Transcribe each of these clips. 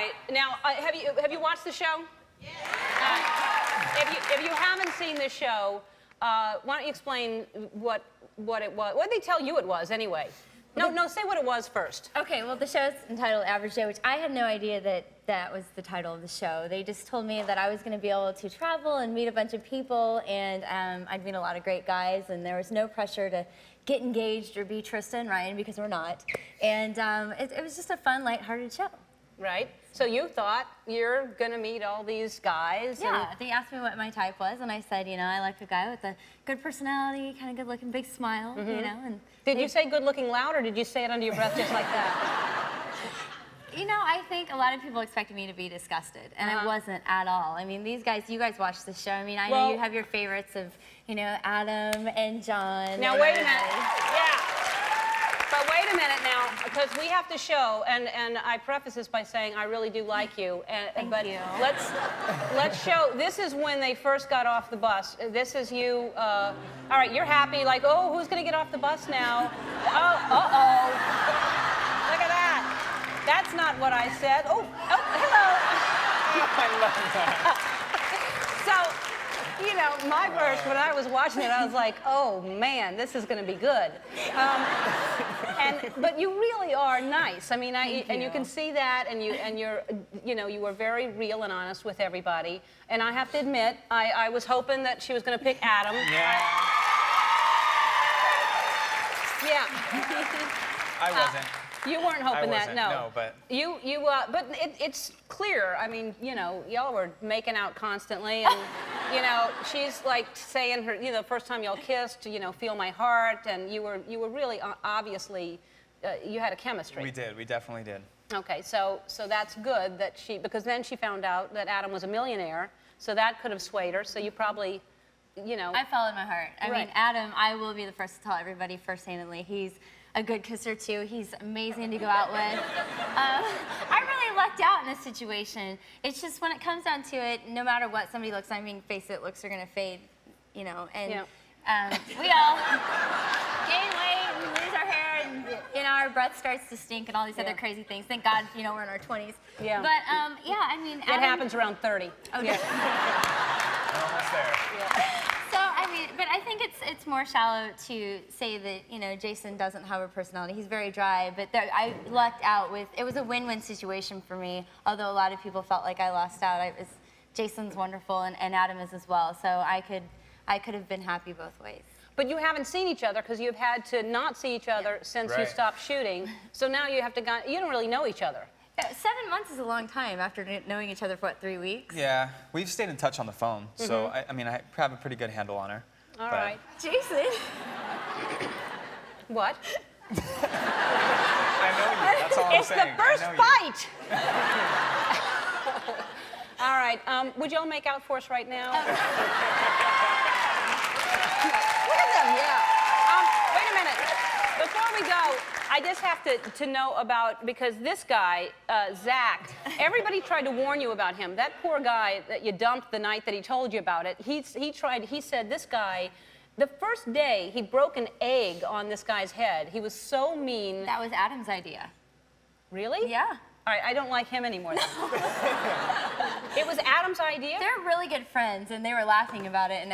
right. Now, have you watched the show? Yeah. If you haven't seen the show, why don't you explain what it was? What did they tell you it was anyway? No, say what it was first. Okay, well, the show's entitled Average Joe, which I had no idea that was the title of the show. They just told me that I was going to be able to travel and meet a bunch of people, and I'd meet a lot of great guys, and there was no pressure to get engaged or be Trista and Ryan, because we're not. And it was just a fun, lighthearted show. Right. So you thought you're going to meet all these guys. Yeah, they asked me what my type was, and I said, you know, I like a guy with a good personality, kind of good-looking, big smile, you know. And did you say good-looking loud, or did you say it under your breath just like that? You know, I think a lot of people expected me to be disgusted, and I wasn't at all. I mean, these guys, you guys watch the show. I mean, I know you have your favorites of, you know, Adam and John. Now, wait a minute. Yeah. But wait a minute now, because we have to show, and I preface this by saying I really do like you. Thank you. Let's show. This is when they first got off the bus. This is you. All right, you're happy, like, oh, who's gonna get off the bus now? Oh. Look at that. That's not what I said. Oh, hello. I love that. So, you know, my verse, when I was watching it, I was like, oh man, this is going to be good. But you really are nice. I mean, you can see that, and you were very real and honest with everybody. And I have to admit, I was hoping that she was going to pick Adam. Yeah. I wasn't. You weren't hoping that, no. No, but but it's clear. I mean, you know, y'all were making out constantly, and you know, she's like saying her, you know, the first time y'all kissed, you know, feel my heart, and you were really obviously, you had a chemistry. we did. We definitely did. Okay, so that's good that because then she found out that Adam was a millionaire, so that could have swayed her. So you probably, you know. I followed my heart. I mean, Adam, I will be the first to tell everybody first-handedly, he's a good kisser too. He's amazing to go out with. I really lucked out in this situation. It's just when it comes down to it, no matter what somebody looks, I mean, face it, looks are gonna fade, you know. And we all gain weight and lose our hair, and you know, our breath starts to stink and all these other crazy things. Thank God, you know, we're in our 20s. Yeah. But yeah, I mean, It happens around 30. Oh, yeah. We're almost there. Yeah. So, I mean, but I think it's more shallow to say that, you know, Jason doesn't have a personality. He's very dry, but I lucked out with, it was a win-win situation for me, although a lot of people felt like I lost out. Jason's wonderful, and Adam is as well, so I could have been happy both ways. But you haven't seen each other because you've had to not see each other since you stopped shooting, so now you have to you don't really know each other. 7 months is a long time after knowing each other for, what, 3 weeks? Yeah, we've stayed in touch on the phone, so I mean, I have a pretty good handle on her. All right. Jason. What? I know you, that's all I'm saying. It's the first fight! All right, would y'all make out for us right now? Look at them, yeah. Wait a minute. Before we go, I just have to know about, because this guy, Zach, everybody tried to warn you about him. That poor guy that you dumped the night that he told you about it, he said this guy, the first day he broke an egg on this guy's head. He was so mean. That was Adam's idea. Really? Yeah. All right, I don't like him anymore. It was Adam's idea? They're really good friends, and they were laughing about it, and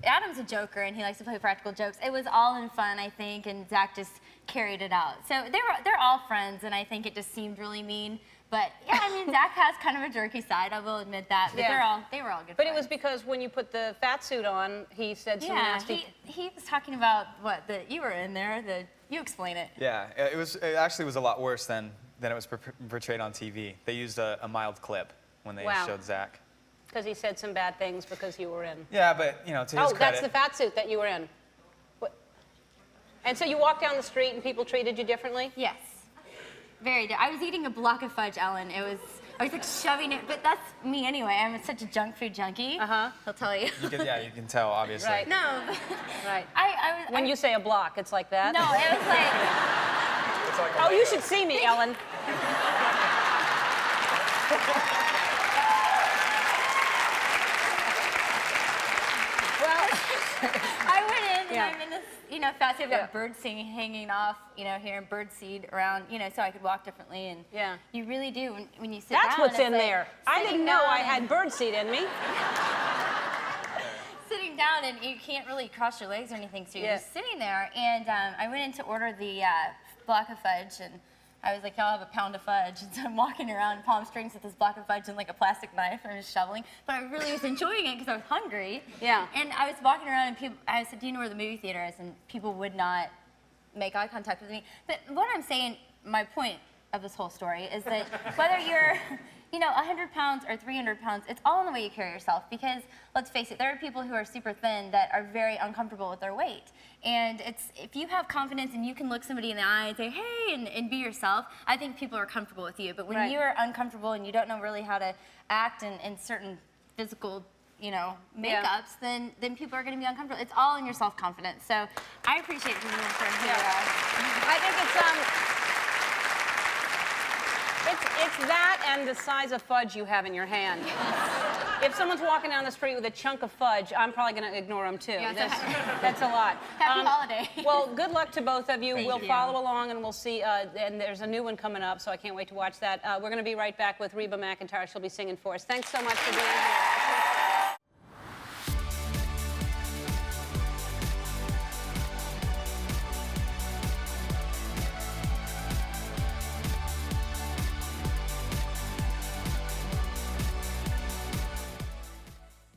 Adam's a joker, and he likes to play practical jokes. It was all in fun, I think, and Zach just carried it out. So they're all friends, and I think it just seemed really mean. But yeah, I mean, Zach has kind of a jerky side, I will admit that, but they were all good friends. But it was because when you put the fat suit on, he said some nasty... he was talking about, what, you were in there, you explain it. Yeah, it actually was a lot worse than it was portrayed on TV. They used a mild clip when they showed Zach. Because he said some bad things because you were in. Yeah, but, you know, to his credit... Oh, that's the fat suit that you were in. And so you walked down the street and people treated you differently? Yes. Very. I was eating a block of fudge, Ellen. I was like shoving it, but that's me anyway. I'm such a junk food junkie. He'll tell you. You can tell, obviously. Right. No. Right. When you say a block, it's like that? No, it was like... It's like oh, you should see me, Ellen. Well, I went in and I'm in this, you know, fancy. I've got bird singing hanging off, you know, here and bird seed around, you know, so I could walk differently. And you really do when you sit down. That's what's in like there. I didn't know I had birdseed in me. Sitting down and you can't really cross your legs or anything, so you're just sitting there. And I went in to order the block of fudge, and I was like, I'll have a pound of fudge. And so I'm walking around Palm Springs with this block of fudge and like a plastic knife, and I was shoveling. But I really was enjoying it because I was hungry. Yeah. And I was walking around, and people, I said, do you know where the movie theater is? And people would not make eye contact with me. But what I'm saying, my point of this whole story is that whether you're, you know, 100 pounds or 300 pounds, it's all in the way you carry yourself. Because let's face it, there are people who are super thin that are very uncomfortable with their weight. And it's, if you have confidence and you can look somebody in the eye and say, hey, and be yourself, I think people are comfortable with you. But when you're uncomfortable and you don't know really how to act in certain physical, you know, makeups, then people are going to be uncomfortable. It's all in your self-confidence. So I appreciate you for here. I think it's that and the size of fudge you have in your hand. If someone's walking down the street with a chunk of fudge, I'm probably going to ignore them too. Yeah, that's a lot. Happy holiday. Well, good luck to both of you. We'll you. follow along and we'll see. And there's a new one coming up, so I can't wait to watch that. We're going to be right back with Reba McEntire. She'll be singing for us. Thanks so much for being here.